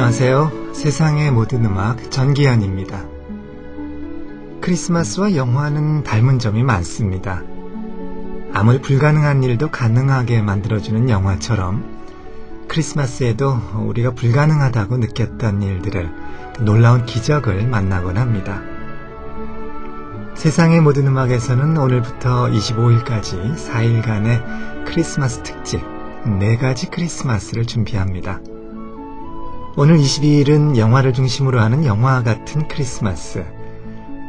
안녕하세요. 세상의 모든 음악 전기현입니다. 크리스마스와 영화는 닮은 점이 많습니다. 아무리 불가능한 일도 가능하게 만들어주는 영화처럼 크리스마스에도 우리가 불가능하다고 느꼈던 일들을 놀라운 기적을 만나곤 합니다. 세상의 모든 음악에서는 오늘부터 25일까지 4일간의 크리스마스 특집 4가지 크리스마스를 준비합니다. 오늘 22일은 영화를 중심으로 하는 영화 같은 크리스마스,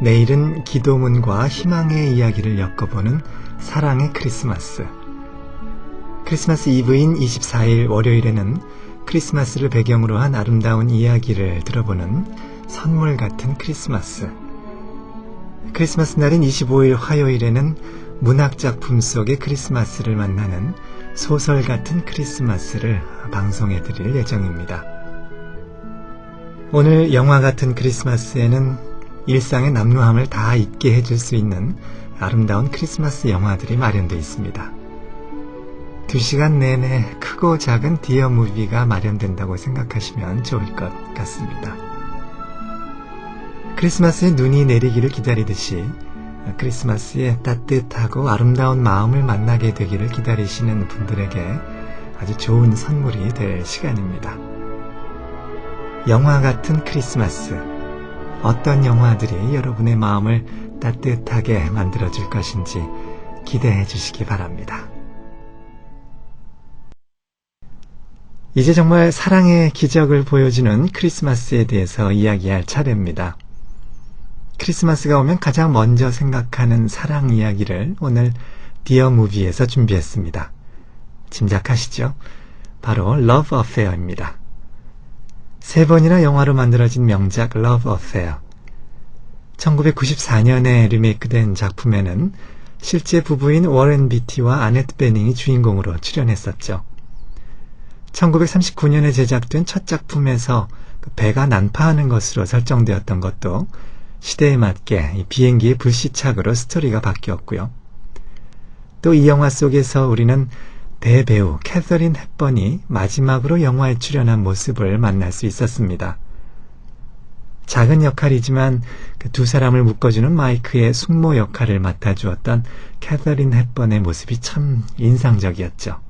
내일은 기도문과 희망의 이야기를 엮어보는 사랑의 크리스마스, 크리스마스 이브인 24일 월요일에는 크리스마스를 배경으로 한 아름다운 이야기를 들어보는 선물 같은 크리스마스, 크리스마스 날인 25일 화요일에는 문학작품 속의 크리스마스를 만나는 소설 같은 크리스마스를 방송해드릴 예정입니다. 오늘 영화 같은 크리스마스에는 일상의 남루함을 다 잊게 해줄 수 있는 아름다운 크리스마스 영화들이 마련되어 있습니다. 2시간 내내 크고 작은 디어 무비가 마련된다고 생각하시면 좋을 것 같습니다. 크리스마스에 눈이 내리기를 기다리듯이 크리스마스에 따뜻하고 아름다운 마음을 만나게 되기를 기다리시는 분들에게 아주 좋은 선물이 될 시간입니다. 영화 같은 크리스마스, 어떤 영화들이 여러분의 마음을 따뜻하게 만들어줄 것인지 기대해 주시기 바랍니다. 이제 정말 사랑의 기적을 보여주는 크리스마스에 대해서 이야기할 차례입니다. 크리스마스가 오면 가장 먼저 생각하는 사랑 이야기를 오늘 디어 무비에서 준비했습니다. 짐작하시죠? 바로 Love Affair입니다. 3번이나 영화로 만들어진 명작 Love Affair. 1994년에 리메이크된 작품에는 실제 부부인 워렌 비티와 아넷 베닝이 주인공으로 출연했었죠. 1939년에 제작된 첫 작품에서 배가 난파하는 것으로 설정되었던 것도 시대에 맞게 비행기의 불시착으로 스토리가 바뀌었고요. 또 이 영화 속에서 우리는 대배우 캐서린 헵번이 마지막으로 영화에 출연한 모습을 만날 수 있었습니다. 작은 역할이지만 그 두 사람을 묶어주는 마이크의 숙모 역할을 맡아주었던 캐서린 헵번의 모습이 참 인상적이었죠.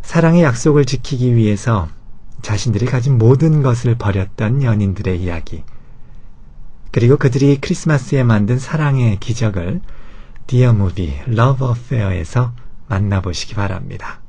사랑의 약속을 지키기 위해서 자신들이 가진 모든 것을 버렸던 연인들의 이야기, 그리고 그들이 크리스마스에 만든 사랑의 기적을 디어 무비 러브 어페어에서 만나보시기 바랍니다.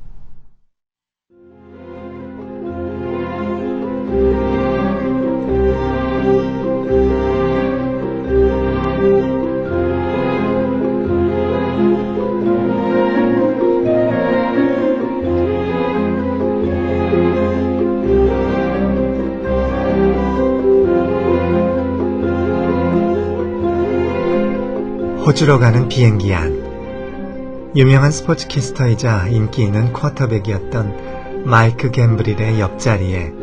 호주로 가는 비행기 안. 유명한 스포츠 캐스터이자 인기 있는 쿼터백이었던 마이크 갬브릴의 옆자리에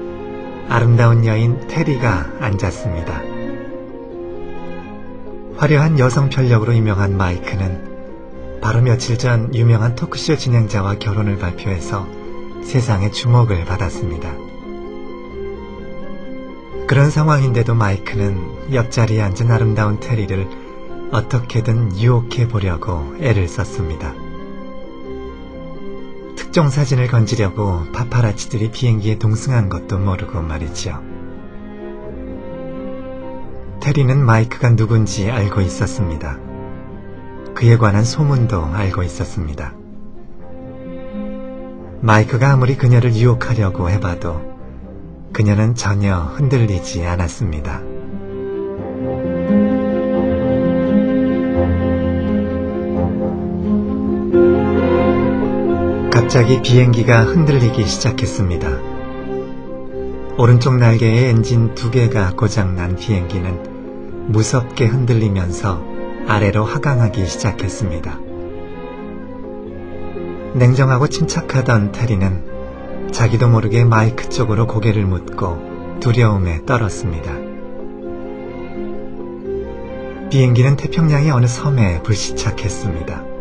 아름다운 여인 테리가 앉았습니다. 화려한 여성 편력으로 유명한 마이크는 바로 며칠 전 유명한 토크쇼 진행자와 결혼을 발표해서 세상의 주목을 받았습니다. 그런 상황인데도 마이크는 옆자리에 앉은 아름다운 테리를 어떻게든 유혹해 보려고 애를 썼습니다. 특정 사진을 건지려고 파파라치들이 비행기에 동승한 것도 모르고 말이지요. 테리는 마이크가 누군지 알고 있었습니다. 그에 관한 소문도 알고 있었습니다. 마이크가 아무리 그녀를 유혹하려고 해봐도 그녀는 전혀 흔들리지 않았습니다. 갑자기 비행기가 흔들리기 시작했습니다. 오른쪽 날개의 엔진 2개가 고장난 비행기는 무섭게 흔들리면서 아래로 하강하기 시작했습니다. 냉정하고 침착하던 테리는 자기도 모르게 마이크 쪽으로 고개를 묻고 두려움에 떨었습니다. 비행기는 태평양의 어느 섬에 불시착했습니다.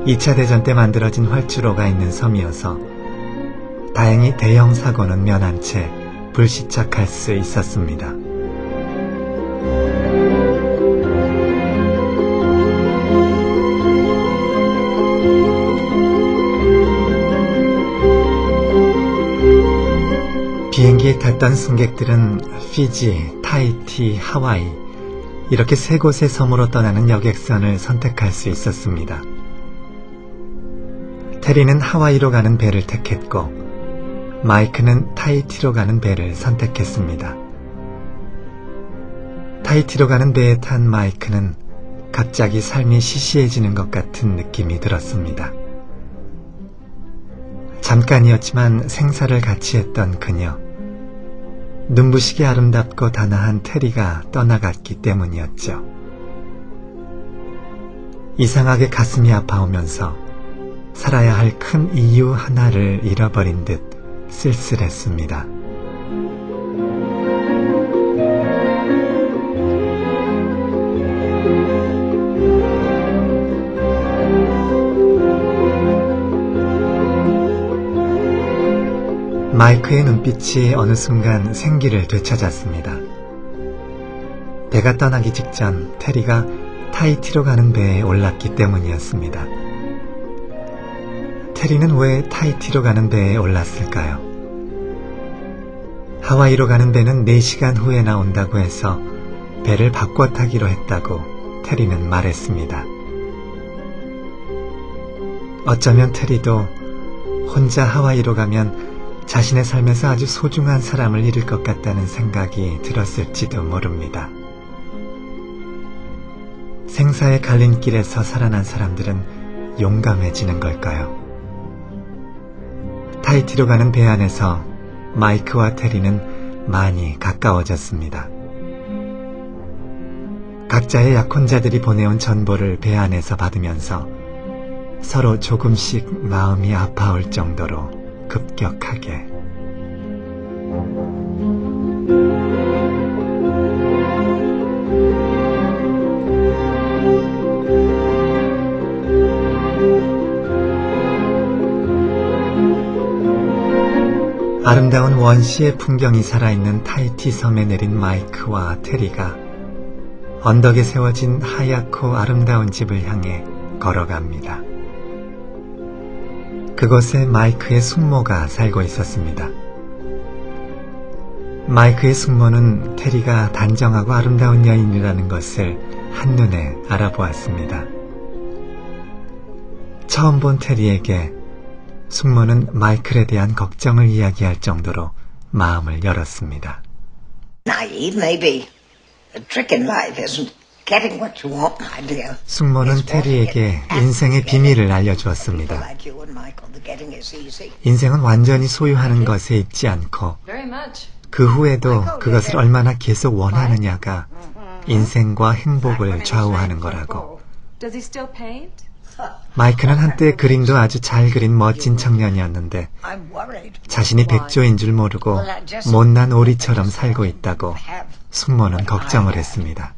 2차 대전 때 만들어진 활주로가 있는 섬이어서 다행히 대형 사고는 면한 채 불시착할 수 있었습니다. 비행기에 탔던 승객들은 피지, 타히티, 하와이 이렇게 세 곳의 섬으로 떠나는 여객선을 선택할 수 있었습니다. 테리는 하와이로 가는 배를 택했고 마이크는 타히티로 가는 배를 선택했습니다. 타히티로 가는 배에 탄 마이크는 갑자기 삶이 시시해지는 것 같은 느낌이 들었습니다. 잠깐이었지만 생사를 같이 했던 그녀, 눈부시게 아름답고 단아한 테리가 떠나갔기 때문이었죠. 이상하게 가슴이 아파오면서 살아야 할 큰 이유 하나를 잃어버린 듯 쓸쓸했습니다. 마이크의 눈빛이 어느 순간 생기를 되찾았습니다. 배가 떠나기 직전 테리가 타히티로 가는 배에 올랐기 때문이었습니다. 테리는 왜 타히티로 가는 배에 올랐을까요? 하와이로 가는 배는 4시간 후에 나온다고 해서 배를 바꿔 타기로 했다고 테리는 말했습니다. 어쩌면 테리도 혼자 하와이로 가면 자신의 삶에서 아주 소중한 사람을 잃을 것 같다는 생각이 들었을지도 모릅니다. 생사의 갈림길에서 살아난 사람들은 용감해지는 걸까요? 타히티로 가는 배 안에서 마이크와 테리는 많이 가까워졌습니다. 각자의 약혼자들이 보내온 전보를 배 안에서 받으면서 서로 조금씩 마음이 아파올 정도로 급격하게. 아름다운 원시의 풍경이 살아있는 타히티 섬에 내린 마이크와 테리가 언덕에 세워진 하얗고 아름다운 집을 향해 걸어갑니다. 그곳에 마이크의 숙모가 살고 있었습니다. 마이크의 숙모는 테리가 단정하고 아름다운 여인이라는 것을 한눈에 알아보았습니다. 처음 본 테리에게 숙모는 마이클에 대한 걱정을 이야기할 정도로 마음을 열었습니다. Naive, maybe. The trick in life isn't getting what you want, my dear. 숙모는 테리에게 인생의 비밀을 알려주었습니다. 인생은 완전히 소유하는 것에 있지 않고 그 후에도 그것을 얼마나 계속 원하느냐가 인생과 행복을 좌우하는 거라고. 마이크는 한때 그림도 아주 잘 그린 멋진 청년이었는데 자신이 백조인 줄 모르고 못난 오리처럼 살고 있다고 숙모는 걱정을 했습니다.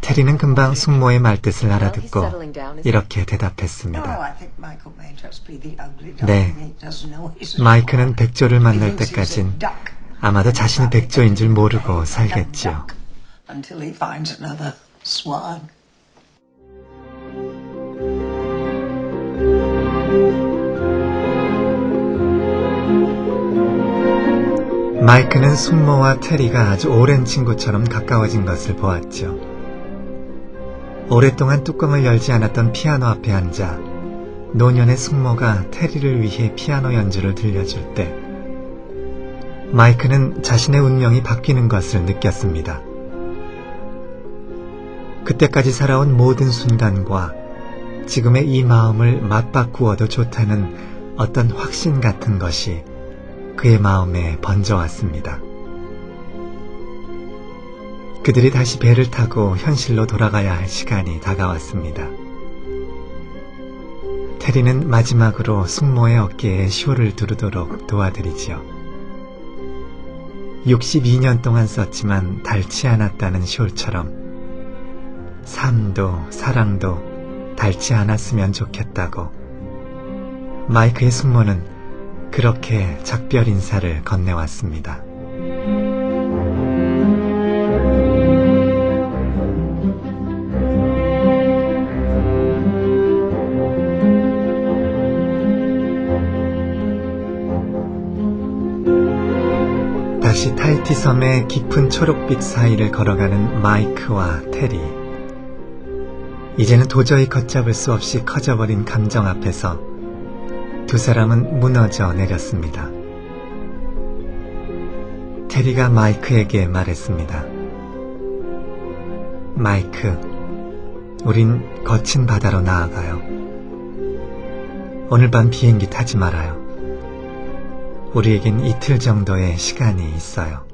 테리는 금방 숙모의 말뜻을 알아듣고 이렇게 대답했습니다. 네, 마이크는 백조를 만날 때까진 아마도 자신이 백조인 줄 모르고 살겠지요. 마이크는 숙모와 테리가 아주 오랜 친구처럼 가까워진 것을 보았죠. 오랫동안 뚜껑을 열지 않았던 피아노 앞에 앉아 노년의 숙모가 테리를 위해 피아노 연주를 들려줄 때 마이크는 자신의 운명이 바뀌는 것을 느꼈습니다. 그때까지 살아온 모든 순간과 지금의 이 마음을 맞바꾸어도 좋다는 어떤 확신 같은 것이 그의 마음에 번져왔습니다. 그들이 다시 배를 타고 현실로 돌아가야 할 시간이 다가왔습니다. 테리는 마지막으로 숙모의 어깨에 쇼를 두르도록 도와드리지요. 62년 동안 썼지만 닳지 않았다는 쇼처럼 삶도 사랑도 닳지 않았으면 좋겠다고 마이크의 숙모는 그렇게 작별 인사를 건네왔습니다. 다시 타이티 섬의 깊은 초록빛 사이를 걸어가는 마이크와 테리. 이제는 도저히 걷잡을 수 없이 커져버린 감정 앞에서 두 사람은 무너져 내렸습니다. 테리가 마이크에게 말했습니다. 마이크, 우린 거친 바다로 나아가요. 오늘 밤 비행기 타지 말아요. 우리에겐 이틀 정도의 시간이 있어요.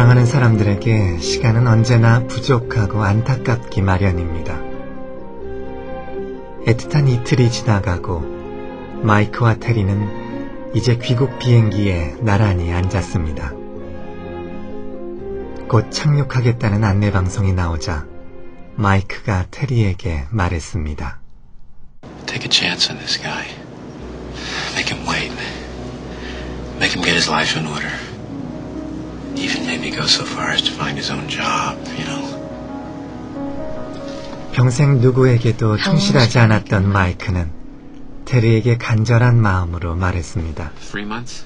사랑하는 사람들에게 시간은 언제나 부족하고 안타깝기 마련입니다. 애틋한 이틀이 지나가고 마이크와 테리는 이제 귀국 비행기에 나란히 앉았습니다. 곧 착륙하겠다는 안내방송이 나오자 마이크가 테리에게 말했습니다. Take a chance on this guy. Make him wait. Make him get his life in order. Even maybe go so far as to find his own job, you know. 평생 누구에게도 충실하지 않았던 마이크는 테리에게 간절한 마음으로 말했습니다. 3 months?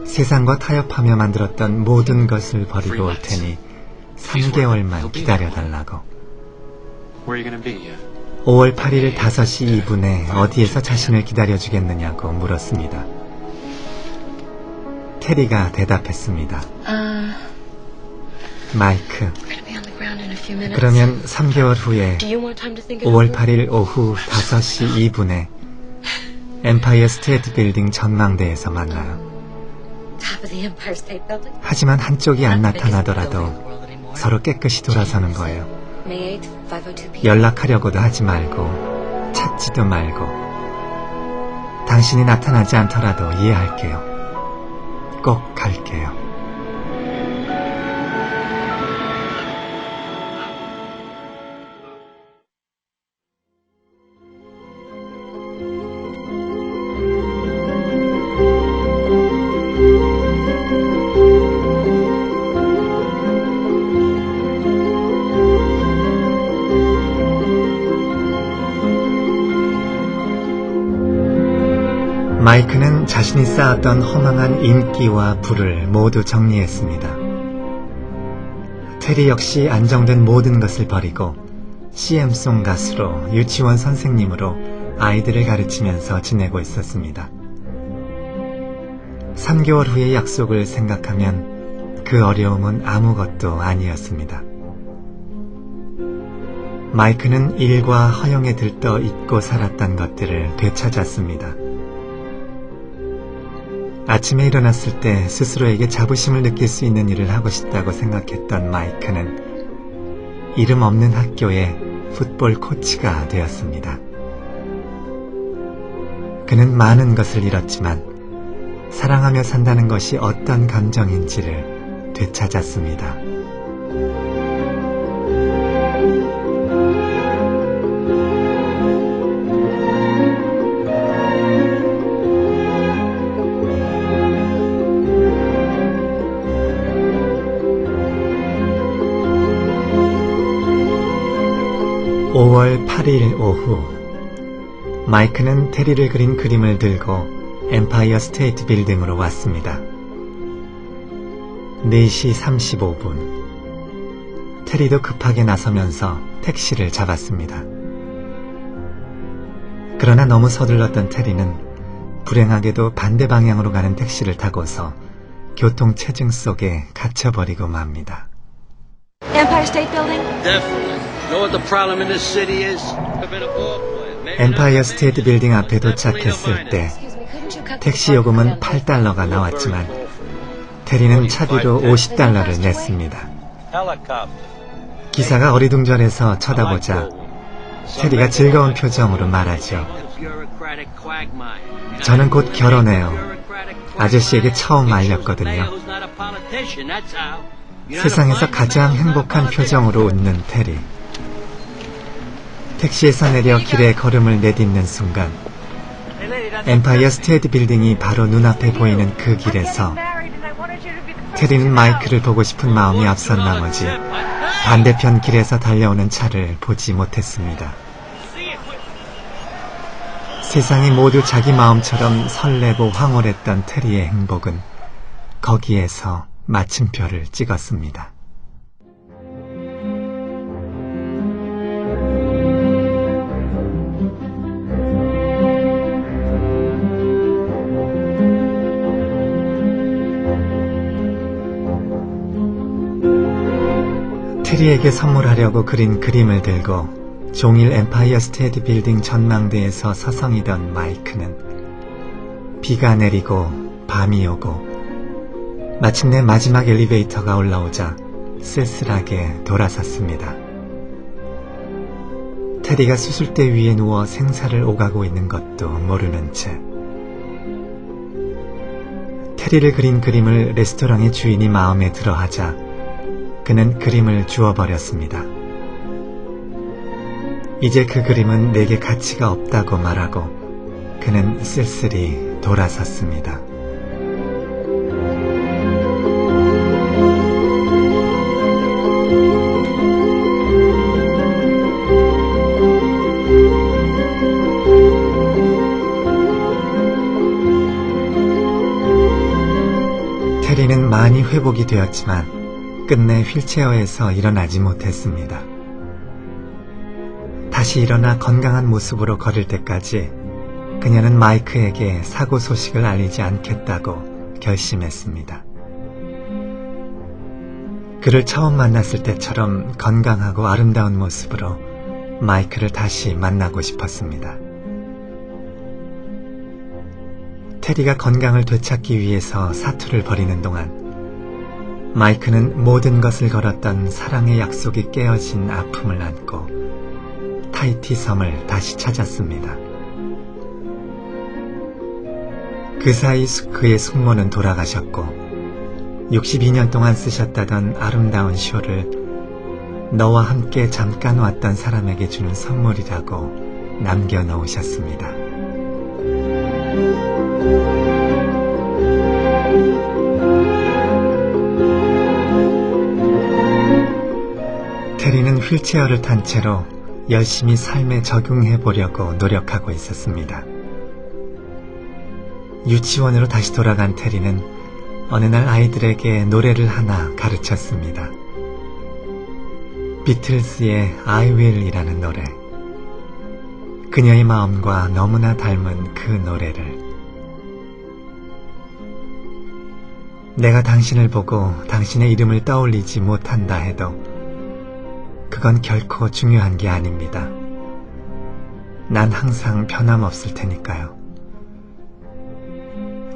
세상과 타협하며 만들었던 모든 것을 버리고 올 테니 3개월만 기다려달라고. Where are you gonna be? 5월 8일 5시 2분에 어디에서 자신을 기다려주겠느냐고 물었습니다. 테리가 대답했습니다. 마이크, 그러면 3개월 후에 5월 8일 오후 5시 2분에 엠파이어 스테이트 빌딩 전망대에서 만나요. 하지만 한쪽이 안 나타나더라도 서로 깨끗이 돌아서는 거예요. 연락하려고도 하지 말고 찾지도 말고 당신이 나타나지 않더라도 이해할게요. 꼭 갈게요. 마이크는 자신이 쌓았던 허망한 인기와 부를 모두 정리했습니다. 테리 역시 안정된 모든 것을 버리고 CM송 가수로 유치원 선생님으로 아이들을 가르치면서 지내고 있었습니다. 3개월 후의 약속을 생각하면 그 어려움은 아무것도 아니었습니다. 마이크는 일과 허영에 들떠 잊고 살았던 것들을 되찾았습니다. 아침에 일어났을 때 스스로에게 자부심을 느낄 수 있는 일을 하고 싶다고 생각했던 마이크는 이름 없는 학교의 풋볼 코치가 되었습니다. 그는 많은 것을 잃었지만 사랑하며 산다는 것이 어떤 감정인지를 되찾았습니다. 5월 8일 오후, 마이크는 테리를 그린 그림을 들고 엠파이어 스테이트 빌딩으로 왔습니다. 4시 35분, 테리도 급하게 나서면서 택시를 잡았습니다. 그러나 너무 서둘렀던 테리는 불행하게도 반대 방향으로 가는 택시를 타고서 교통체증 속에 갇혀버리고 맙니다. Empire State Building? Definitely. Know what the problem in this city is? 엠파이어 스테이트 빌딩 앞에 도착했을 때 택시 요금은 $8가 나왔지만 테리는 차비로 $50를 냈습니다. 기사가 어리둥절해서 쳐다보자 테리가 즐거운 표정으로 말하죠. 저는 곧 결혼해요. 아저씨에게 처음 알렸거든요. 세상에서 가장 행복한 표정으로 웃는 테리. 택시에서 내려 길에 걸음을 내딛는 순간 엠파이어 스테이트 빌딩이 바로 눈앞에 보이는 그 길에서 테리는 마이크를 보고 싶은 마음이 앞선 나머지 반대편 길에서 달려오는 차를 보지 못했습니다. 세상이 모두 자기 마음처럼 설레고 황홀했던 테리의 행복은 거기에서 마침표를 찍었습니다. 테리에게 선물하려고 그린 그림을 들고 종일 엠파이어 스테이트 빌딩 전망대에서 서성이던 마이크는 비가 내리고 밤이 오고 마침내 마지막 엘리베이터가 올라오자 쓸쓸하게 돌아섰습니다. 테리가 수술대 위에 누워 생사를 오가고 있는 것도 모르는 채 테리를 그린 그림을 레스토랑의 주인이 마음에 들어하자 그는 그림을 주워버렸습니다. 이제 그 그림은 내게 가치가 없다고 말하고 그는 쓸쓸히 돌아섰습니다. 테리는 많이 회복이 되었지만 끝내 휠체어에서 일어나지 못했습니다. 다시 일어나 건강한 모습으로 걸을 때까지 그녀는 마이크에게 사고 소식을 알리지 않겠다고 결심했습니다. 그를 처음 만났을 때처럼 건강하고 아름다운 모습으로 마이크를 다시 만나고 싶었습니다. 테리가 건강을 되찾기 위해서 사투를 벌이는 동안 마이크는 모든 것을 걸었던 사랑의 약속이 깨어진 아픔을 안고 타히티 섬을 다시 찾았습니다. 그 사이 그의 숙모는 돌아가셨고 62년 동안 쓰셨다던 아름다운 쇼를 너와 함께 잠깐 왔던 사람에게 주는 선물이라고 남겨놓으셨습니다. 테리는 휠체어를 탄 채로 열심히 삶에 적응해 보려고 노력하고 있었습니다. 유치원으로 다시 돌아간 테리는 어느 날 아이들에게 노래를 하나 가르쳤습니다. 비틀스의 I Will이라는 노래. 그녀의 마음과 너무나 닮은 그 노래를. 내가 당신을 보고 당신의 이름을 떠올리지 못한다 해도 그건 결코 중요한 게 아닙니다. 난 항상 변함없을 테니까요.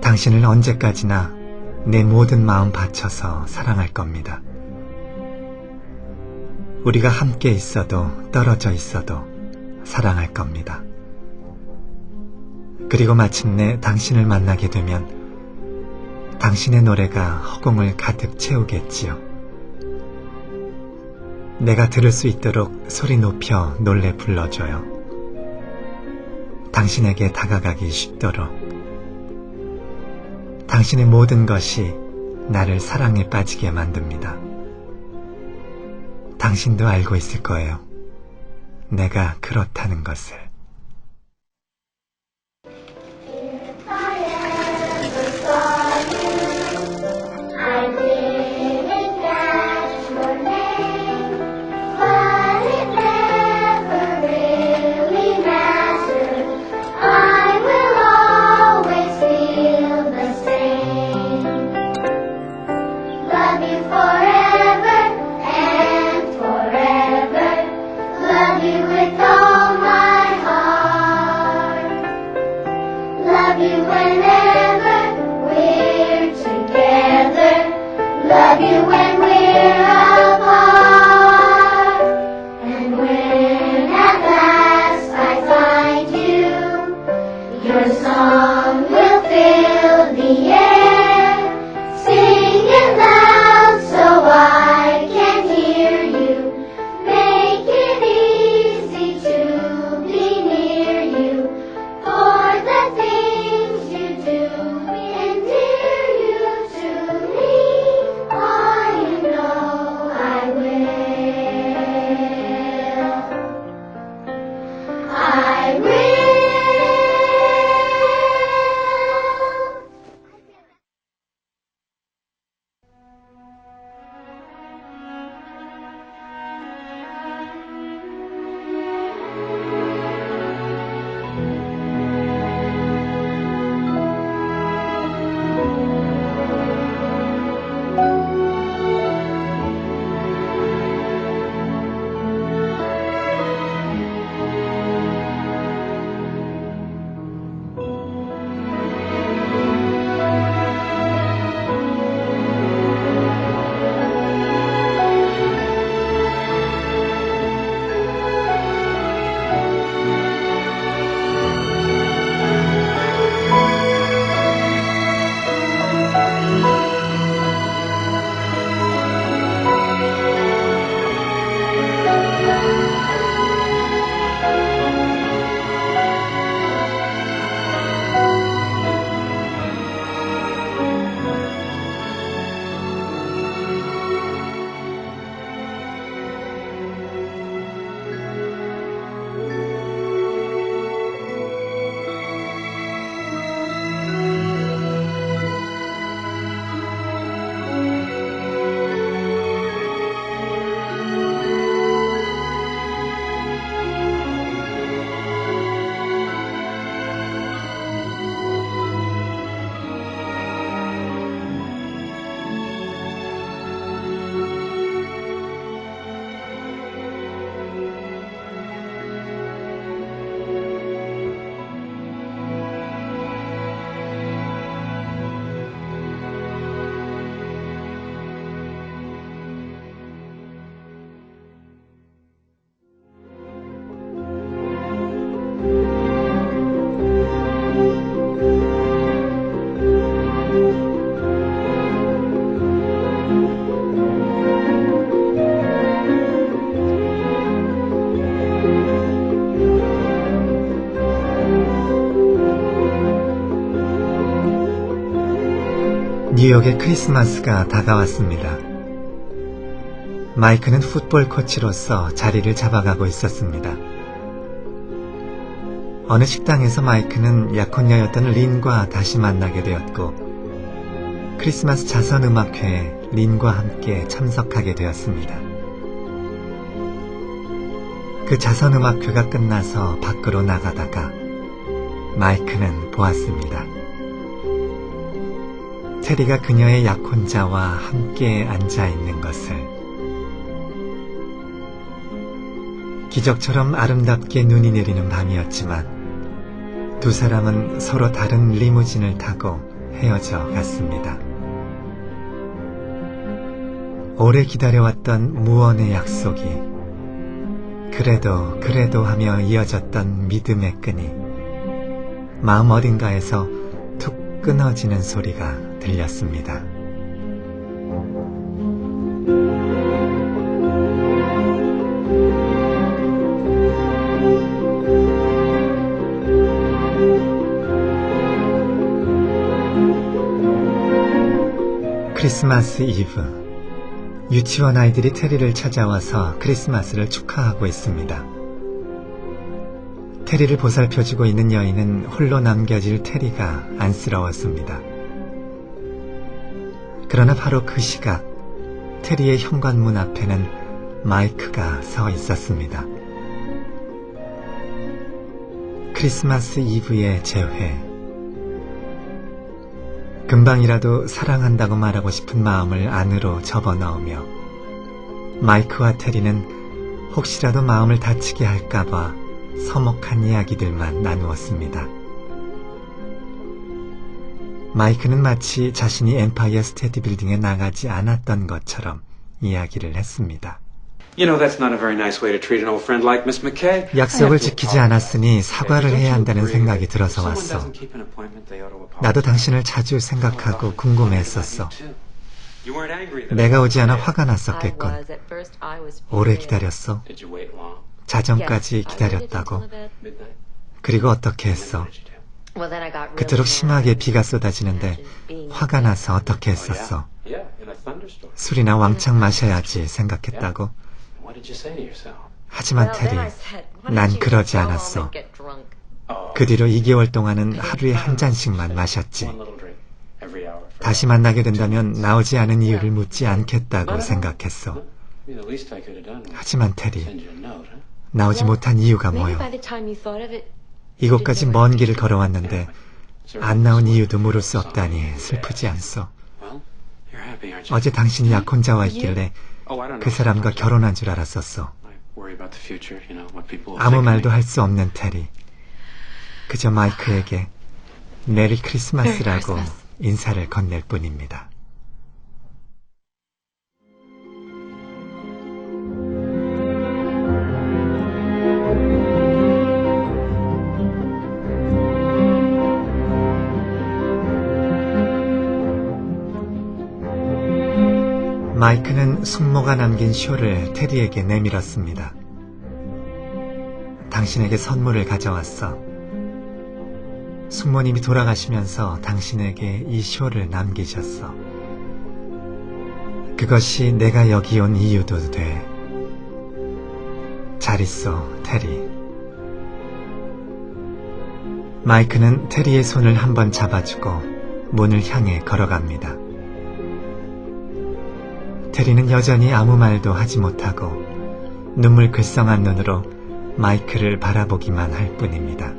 당신을 언제까지나 내 모든 마음 바쳐서 사랑할 겁니다. 우리가 함께 있어도 떨어져 있어도 사랑할 겁니다. 그리고 마침내 당신을 만나게 되면 당신의 노래가 허공을 가득 채우겠지요. 내가 들을 수 있도록 소리 높여 노래 불러줘요. 당신에게 다가가기 쉽도록. 당신의 모든 것이 나를 사랑에 빠지게 만듭니다. 당신도 알고 있을 거예요. 내가 그렇다는 것을. 뉴욕의 크리스마스가 다가왔습니다. 마이크는 풋볼 코치로서 자리를 잡아가고 있었습니다. 어느 식당에서 마이크는 약혼녀였던 린과 다시 만나게 되었고 크리스마스 자선음악회에 린과 함께 참석하게 되었습니다. 그 자선음악회가 끝나서 밖으로 나가다가 마이크는 보았습니다. 테리가 그녀의 약혼자와 함께 앉아있는 것을. 기적처럼 아름답게 눈이 내리는 밤이었지만 두 사람은 서로 다른 리무진을 타고 헤어져 갔습니다. 오래 기다려왔던 무언의 약속이 그래도 하며 이어졌던 믿음의 끈이 마음 어딘가에서 툭 끊어지는 소리가 들렸습니다. 크리스마스 이브. 유치원 아이들이 테리를 찾아와서 크리스마스를 축하하고 있습니다. 테리를 보살펴주고 있는 여인은 홀로 남겨질 테리가 안쓰러웠습니다. 그러나 바로 그 시각 테리의 현관문 앞에는 마이크가 서 있었습니다. 크리스마스 이브의 재회. 금방이라도 사랑한다고 말하고 싶은 마음을 안으로 접어넣으며 마이크와 테리는 혹시라도 마음을 다치게 할까봐 서먹한 이야기들만 나누었습니다. 마이크는 마치 자신이 엠파이어 스테이트 빌딩에 나가지 않았던 것처럼 이야기를 했습니다. You know, that's not a very nice way to treat an old friend like Miss McKay. 약속을 지키지 않았으니 사과를 해야 한다는 생각이 들어서 왔어. 나도 당신을 자주 생각하고 궁금해했었어. 내가 오지 않아 화가 났었겠군. 오래 기다렸어. 자정까지 기다렸다고. 그리고 어떻게 했어? 그토록 심하게 비가 쏟아지는데 화가 나서 어떻게 했었어? 술이나 왕창 마셔야지 생각했다고. 하지만 테리, 난 그러지 않았어. 그 뒤로 2개월 동안은 하루에 한 잔씩만 마셨지. 다시 만나게 된다면 나오지 않은 이유를 묻지 않겠다고 생각했어. 하지만 테리, 나오지 못한 이유가 뭐요? 이곳까지 먼 길을 걸어왔는데 안 나온 이유도 물을 수 없다니 슬프지 않소? 어제 당신이 약혼자와 있길래 그 사람과 결혼한 줄 알았었어. 아무 말도 할 수 없는 테리. 그저 마이크에게 메리 크리스마스라고 인사를 건넬 뿐입니다. 마이크는 숙모가 남긴 쇼를 테리에게 내밀었습니다. 당신에게 선물을 가져왔어. 숙모님이 돌아가시면서 당신에게 이 쇼를 남기셨어. 그것이 내가 여기 온 이유도 돼. 잘 있어, 테리. 마이크는 테리의 손을 한번 잡아주고 문을 향해 걸어갑니다. 테리는 여전히 아무 말도 하지 못하고 눈물 글썽한 눈으로 마이크를 바라보기만 할 뿐입니다.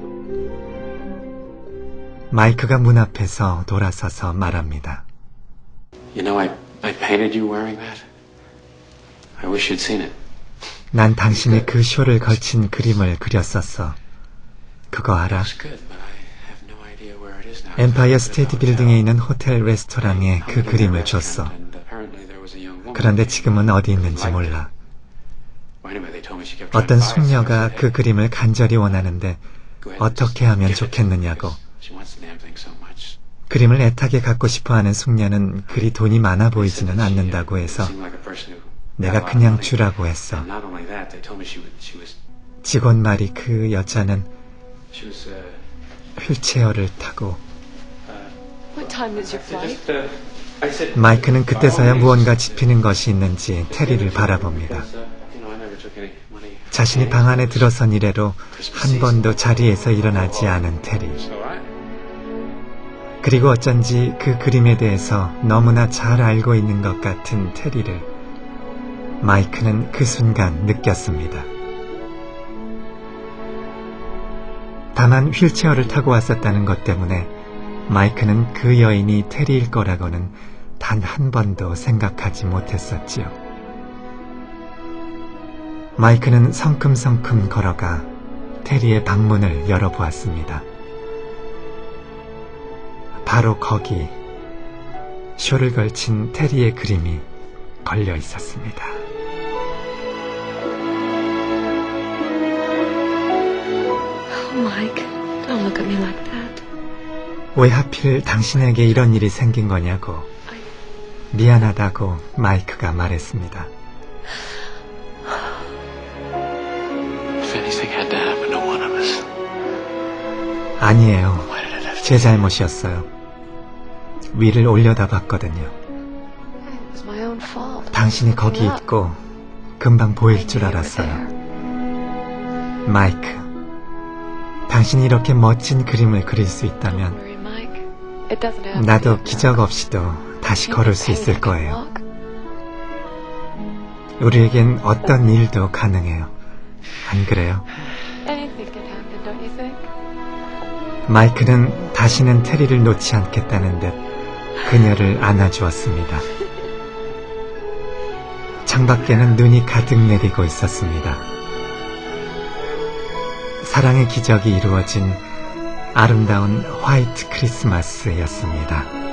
마이크가 문 앞에서 돌아서서 말합니다. You know, I painted you wearing that. I wish you'd seen it. 난 당신이 그 쇼를 걸친 그림을 그렸었어. 그거 알아? It's good, but I have no idea where it is now. 엠파이어 스테이트 빌딩에 있는 호텔 레스토랑에 그 그림을 줬어. 그런데 지금은 어디 있는지 몰라. 어떤 숙녀가 그 그림을 간절히 원하는데 어떻게 하면 좋겠느냐고. 그림을 애타게 갖고 싶어하는 숙녀는 그리 돈이 많아 보이지는 않는다고 해서 내가 그냥 주라고 했어. 직원 말이 그 여자는 휠체어를 타고 What time is your flight? 마이크는 그때서야 무언가 짚히는 것이 있는지 테리를 바라봅니다. 자신이 방 안에 들어선 이래로 한 번도 자리에서 일어나지 않은 테리. 그리고 어쩐지 그 그림에 대해서 너무나 잘 알고 있는 것 같은 테리를 마이크는 그 순간 느꼈습니다. 다만 휠체어를 타고 왔었다는 것 때문에 마이크는 그 여인이 테리일 거라고는 단 한 번도 생각하지 못했었지요. 마이크는 성큼성큼 걸어가 테리의 방문을 열어보았습니다. 바로 거기 쇼를 걸친 테리의 그림이 걸려 있었습니다. Oh, Mike, don't look at me like that. 왜 하필 당신에게 이런 일이 생긴 거냐고 미안하다고 마이크가 말했습니다. If anything had to happen to one of us, 아니에요. why did it have to 제 잘못이었어요. 위를 올려다 봤거든요. It was my own fault. 당신이 거기 있고 금방 보일 줄 알았어요. 마이크, 당신이 이렇게 멋진 그림을 그릴 수 있다면 나도 기적 없이도 다시 걸을 수 있을 거예요. 우리에겐 어떤 일도 가능해요. 안 그래요? 마이크는 다시는 테리를 놓지 않겠다는 듯 그녀를 안아주었습니다. 창밖에는 눈이 가득 내리고 있었습니다. 사랑의 기적이 이루어진 아름다운 화이트 크리스마스였습니다.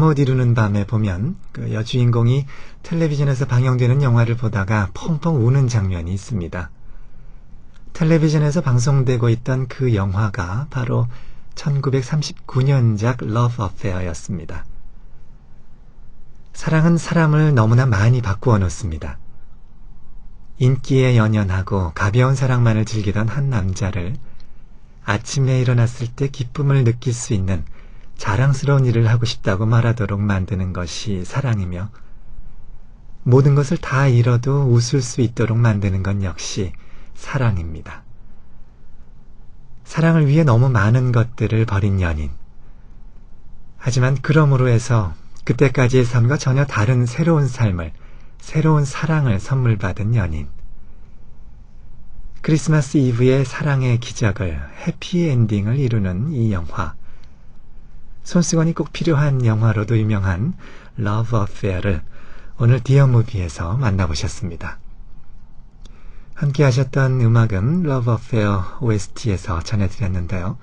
못 이루는 밤에 보면 그 여주인공이 텔레비전에서 방영되는 영화를 보다가 펑펑 우는 장면이 있습니다. 텔레비전에서 방송되고 있던 그 영화가 바로 1939년작 Love Affair였습니다. 사랑은 사람을 너무나 많이 바꾸어 놓습니다. 인기에 연연하고 가벼운 사랑만을 즐기던 한 남자를 아침에 일어났을 때 기쁨을 느낄 수 있는 자랑스러운 일을 하고 싶다고 말하도록 만드는 것이 사랑이며, 모든 것을 다 잃어도 웃을 수 있도록 만드는 건 역시 사랑입니다. 사랑을 위해 너무 많은 것들을 버린 연인. 하지만 그러므로 해서 그때까지의 삶과 전혀 다른 새로운 삶을, 새로운 사랑을 선물 받은 연인. 크리스마스 이브의 사랑의 기적을, 해피엔딩을 이루는 이 영화. 손수건이 꼭 필요한 영화로도 유명한 Love Affair를 오늘 디어무비에서 만나보셨습니다. 함께 하셨던 음악은 Love Affair OST에서 전해드렸는데요.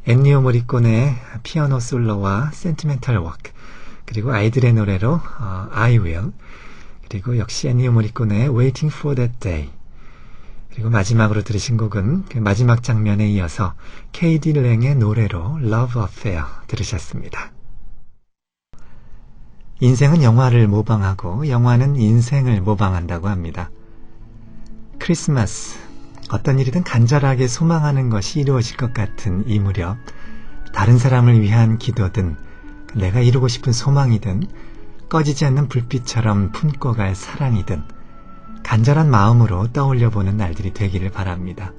엔니오 모리코네의 피아노 솔로와 센티멘탈 워크, 그리고 아이들의 노래로 I Will, 그리고 역시 엔니오 모리코네의 Waiting for That Day, 그리고 마지막으로 들으신 곡은 그 마지막 장면에 이어서 KD 랭의 노래로 Love Affair 들으셨습니다. 인생은 영화를 모방하고 영화는 인생을 모방한다고 합니다. 크리스마스, 어떤 일이든 간절하게 소망하는 것이 이루어질 것 같은 이 무렵, 다른 사람을 위한 기도든 내가 이루고 싶은 소망이든 꺼지지 않는 불빛처럼 품고 갈 사랑이든 간절한 마음으로 떠올려보는 날들이 되기를 바랍니다.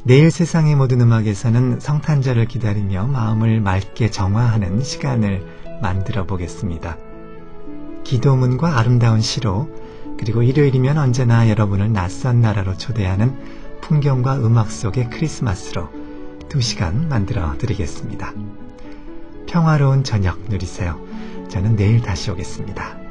내일 세상의 모든 음악에서는 성탄절을 기다리며 마음을 맑게 정화하는 시간을 만들어 보겠습니다. 기도문과 아름다운 시로, 그리고 일요일이면 언제나 여러분을 낯선 나라로 초대하는 풍경과 음악 속의 크리스마스로 2시간 만들어 드리겠습니다. 평화로운 저녁 누리세요. 저는 내일 다시 오겠습니다.